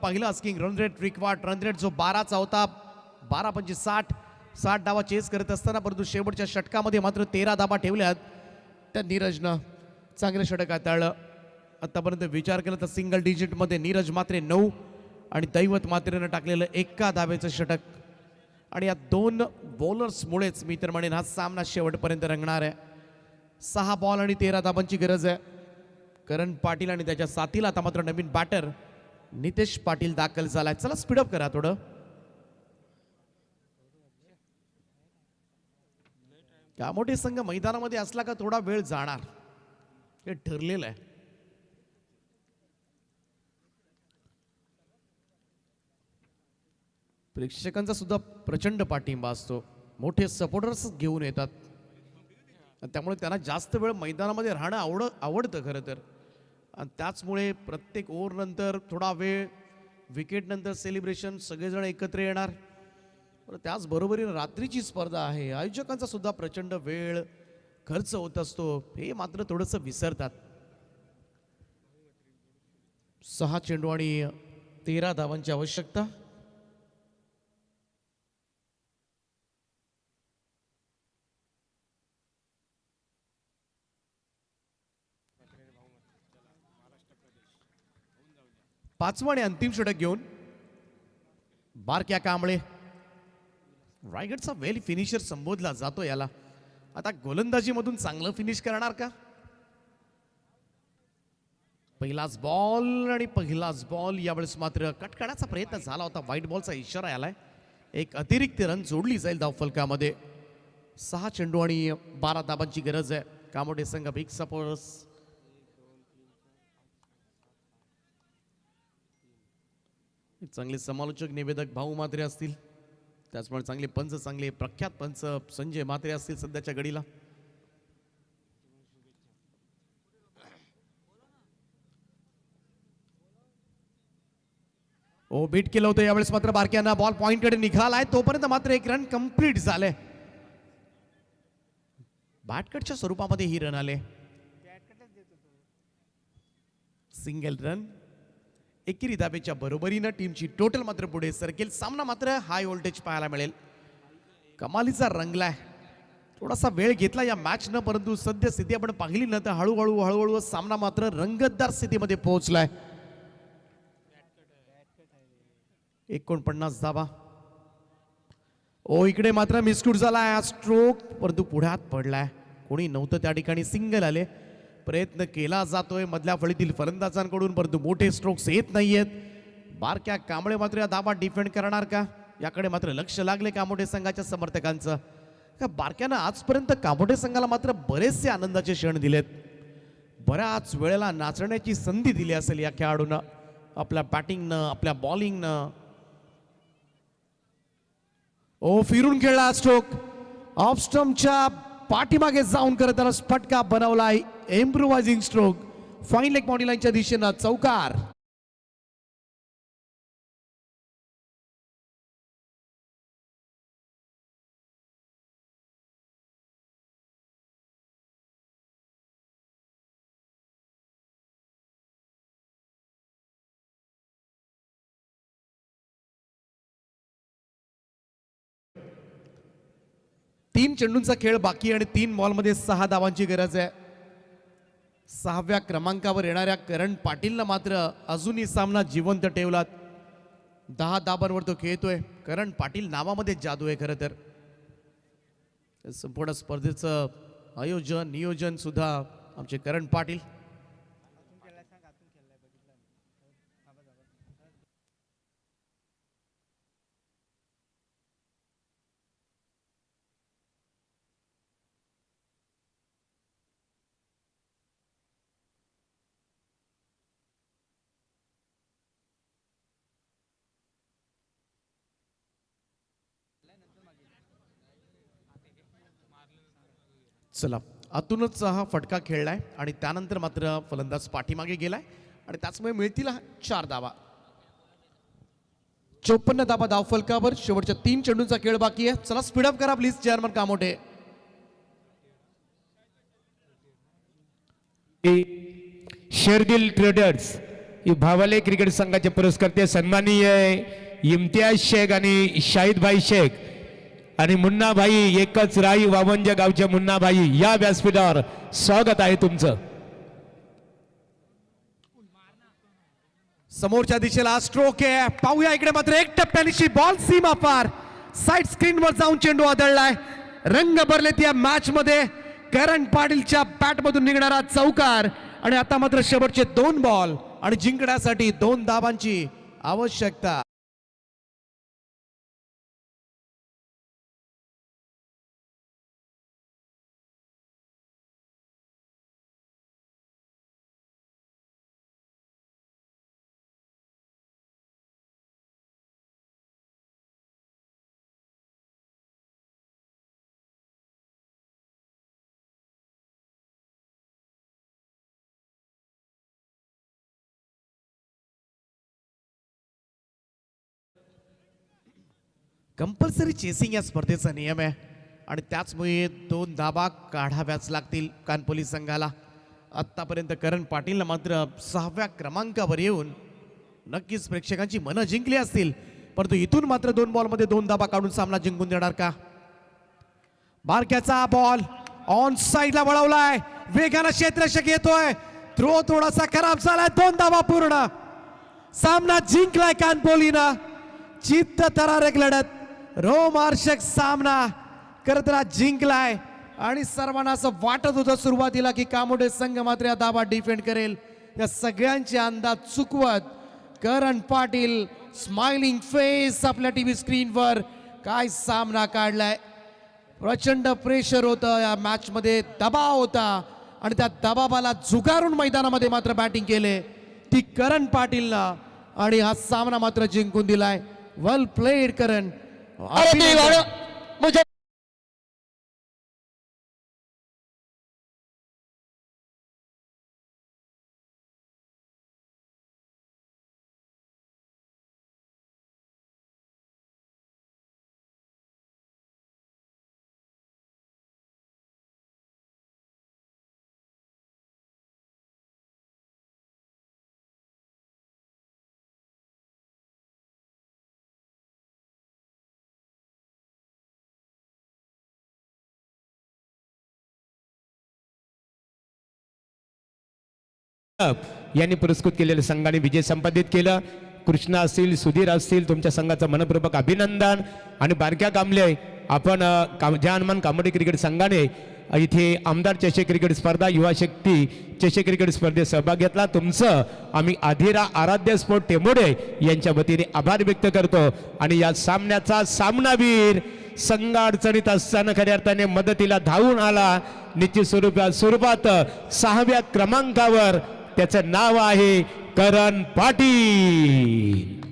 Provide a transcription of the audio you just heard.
पाहिलं asking run rate required run rate जो 12चा होता 12-5-60 धावा चेस करत असताना, परंतु शेवटच्या षटकामध्ये मात्र 13 धावा ठेवल्यात त्या नीरजनं. चांगलं षटक हाताळलं. आतापर्यंत विचार केला तर सिंगल डिजिटमध्ये नीरज मात्रे 9 आणि दैवत मात्रेनं टाकलेलं 1 धावेचं षटक. आणि या 2 बॉलर्समुळेच मी तर म्हणेन हा सामना शेवटपर्यंत रंगणार आहे. 6 बॉल आणि 13 धाबांची गरज आहे. करण पाटील आणि त्याच्या साथीला आता मात्र नवीन बॅटर नितेश पाटील दाखल झालाय. चला स्पीडअप करा थोडं. कामोठे संघ मैदानामध्ये असला का थोडा वेळ जाणार हे ठरलेलं आहे. प्रेक्षकांचा सुद्धा प्रचंड पाठिंबा असतो. मोठे सपोर्टर्स घेऊन येतात, त्यामुळे त्यांना जास्त वेळ मैदानामध्ये राहणं आवडतं खरं तर. आणि त्याचमुळे प्रत्येक ओव्हर नंतर थोडा वेळ, विकेट नंतर सेलिब्रेशन, सगळेजण एकत्र येणार. त्याचबरोबरीने रात्रीची स्पर्धा आहे, आयोजकांचा सुद्धा प्रचंड वेळ खर्च होत असतो, हे मात्र थोडंसं विसरतात. 6 चेंडू आणि 13 धावांची आवश्यकता. पाचवा आणि अंतिम षटक घेऊन बारक्या कांबळे, रायगडचा वेल फिनिशर संबोधला जातो याला. आता गोलंदाजीमधून चांगलं फिनिश करणार का? पहिलाच बॉल आणि पहिलाच बॉल. यावेळेस मात्र कट करण्याचा प्रयत्न झाला होता, व्हाईट बॉलचा इशारा आलाय. एक अतिरिक्त रन जोडली जाईल धावफलकामध्ये. 6 चेंडू आणि 12 धाबांची गरज आहे. कामोठे संघ बिग सपोर्टर्स. चांगले समालोचक निवेदक भाऊ मात्रे असतील, त्याचमुळे चांगले पंच, चांगले प्रख्यात पंच संजय मात्रे असतील सध्याच्या घडीला. ओ बीट केलं होतं यावेळेस मात्र बारक्यांना. बॉल पॉइंटकडे निघालाय, तोपर्यंत मात्र एक रन कंप्लीट झाले. बॅटकटच्या स्वरूपामध्ये ही रन आले. Single run. एकेरी धाब्याच्या बरोबरीनं टीमची टोटल मात्र पुढे सरकेल. सामना मात्र हाय व्होल्टेज पाहायला मिळेल. कमालीचा रंगलाय. थोडासा वेळ घेतला या मॅचनं, परंतु सद्य स्थिती आपण पाहिली ना तर हळूहळू सामना मात्र रंगतदार स्थितीमध्ये पोहोचलाय. 49 धाबा. ओ इकडे मात्र मिसकूट झालाय, स्ट्रोक, परंतु पुढ्यात पडलाय. कोणी नव्हतं त्या ठिकाणी. सिंगल आले. प्रयत्न केला जातोय मधल्या फळीतील फलंदाजांकडून, परंतु मोठे स्ट्रोक्स येत नाहीयेत. बारक्या कांबळे मात्र या धाबा डिफेंड करणार का, याकडे मात्र लक्ष लागले कामोठे संघाच्या समर्थकांचं. का बारक्यानं आजपर्यंत कामोठे संघाला मात्र बरेचसे आनंदाचे क्षण दिलेत. बऱ्याच वेळेला नाचण्याची संधी दिली असेल या खेळाडूंना, आपल्या बॅटिंगनं, आपल्या बॉलिंगनं. ओ फिरून खेळला स्ट्रोक. ऑफ स्टंपच्या पाठीमागे जाऊन करत त्याला फटका बनवलाय. इम्प्रोवायझिंग स्ट्रोक. फाईन लेग बाउंड्री लाईनच्या दिशेनं चौकार. तीन चेंडूंचा खेळ बाकी आणि 3 बॉलमध्ये 6 धावांची गरज आहे. 6व्या क्रमांकावर येणाऱ्या करण पाटीलनं मात्र अजूनही सामना जिवंत ठेवलात. 10 धाबांवर तो खेळतोय. करण पाटील नावामध्ये जादू आहे खरं तर. संपूर्ण स्पर्धेचं आयोजन नियोजन सुद्धा आमचे करण पाटील. चला आतूनच हा फटका खेळलाय आणि त्यानंतर मात्र फलंदाज पाठीमागे गेलाय आणि त्याचमुळे मिळतील 4 धावा. 54 धावा धावफलकावर. शेवटच्या 3 चेंडूंचा खेळ बाकी आहे. चला स्पीडअप करा please chairman Kamothe. Sherdil traders भावले क्रिकेट संघाचे पुरस्कर्ते सन्माननीय इम्तियाज शेख आणि शाहिद भाई शेख आणि मुन्नाभाई एकच राई वावंज गावचे मुन्नाभाई या व्यासपीठावर स्वागत आहे तुमचं. समोरच्या दिशेला स्ट्रोक आहे. पाहूया इकडे मात्र एक टप्प्यानिशी बॉल सीमा पार साइड स्क्रीनवर जाऊन चेंडू आदळलाय. रंग भरलेत या मॅच मध्ये. करण पाटीलच्या बॅट मधून निघणारा चौकार आणि आता मात्र शेवटचे 2 बॉल आणि जिंकण्यासाठी 2 धावांची आवश्यकता. कंपल्सरी चेसिंग या स्पर्धेचा नियम आहे आणि त्याचमुळे 2 धाबा काढाव्याच लागतील कानपोली संघाला. आत्तापर्यंत करण पाटीलला मात्र 6व्या क्रमांकावर येऊन नक्कीच प्रेक्षकांची मनं जिंकली असतील, परंतु इथून मात्र 2 बॉलमध्ये 2 धाबा काढून सामना जिंकून देणार का? बारक्याचा बॉल ऑन साइडला वळवलाय. वेगानं क्षेत्ररक्षक येतोय. थ्रो थोडासा खराब झालाय. 2 धाबा पूर्ण. सामना जिंकलाय कानपोलीनं. चित्त थरारक लढत, रोमहर्षक सामना करतला जिंकलाय आणि सर्वांना असं वाटत होतं सुरुवातीला की कामोडे संघ मात्र या धाबा डिफेंड करेल. या सगळ्यांचे अंदाज चुकवत करण पाटील स्माइलिंग फेस आपल्या टीव्ही स्क्रीनवर काय सामना काढलाय. प्रचंड प्रेशर होतं या मॅच मध्ये, दबाव होता आणि त्या दबावाला झुगारून मैदानामध्ये मात्र बॅटिंग केले ती करण पाटीलनं आणि हा सामना मात्र जिंकून दिलाय. वेल प्लेड करण. मुझे यांनी पुरस्कृत केलेल्या संघाने विजय संपादित केला. कृष्णा असतील, सुधीर असतील, तुमच्या संघाचं मनपूर्वक अभिनंदन. आणि बारक्या कामले आपण ज्या हनुमान कामोडे क्रिकेट संघाने इथे आमदार चषक क्रिकेट स्पर्धा, युवा शक्ती चषक क्रिकेट स्पर्धेत सहभाग घेतला. तुमचं आम्ही आधीरा आराध्य स्पोर्ट टेंबोडे यांच्या वतीने आभार व्यक्त करतो. आणि या सामन्याचा सामनावीर संघ अडचणीत असताना खऱ्या अर्थाने मदतीला धावून आला. निश्चित स्वरूपात 6व्या क्रमांकावर त्याचं नाव आहे करण पाटील.